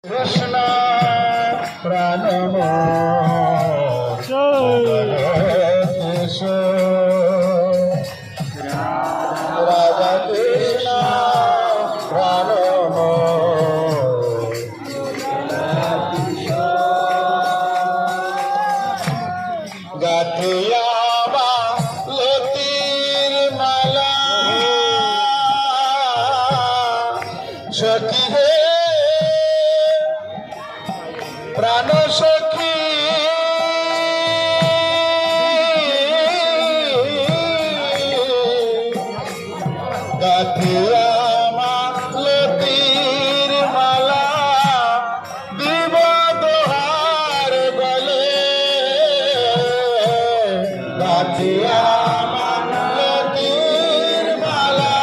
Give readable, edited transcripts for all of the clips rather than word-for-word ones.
कृष्ण प्राणमो राधा कृष्ण प्राणमो गाथियावा लतीर माला सखी हे प्राण सखी गाथिया लतीर माला দিব দোহার বলে গাথিয়া লতির মালা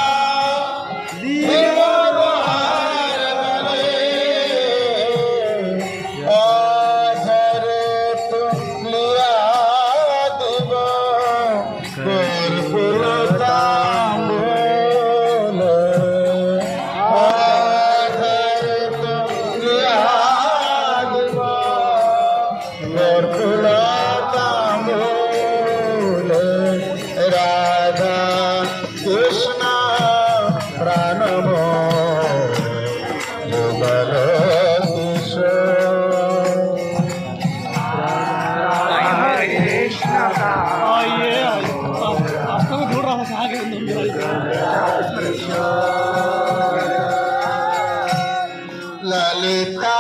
দিব দোহার বলে অধরে তুলিয়া দিব কর্পূর তাম্বুলে অধরে তুলিয়া দিব কর্পূর তাম্বুলে রাধা কৃষ্ণ প্রাণমো যুগল কিশোর ललिता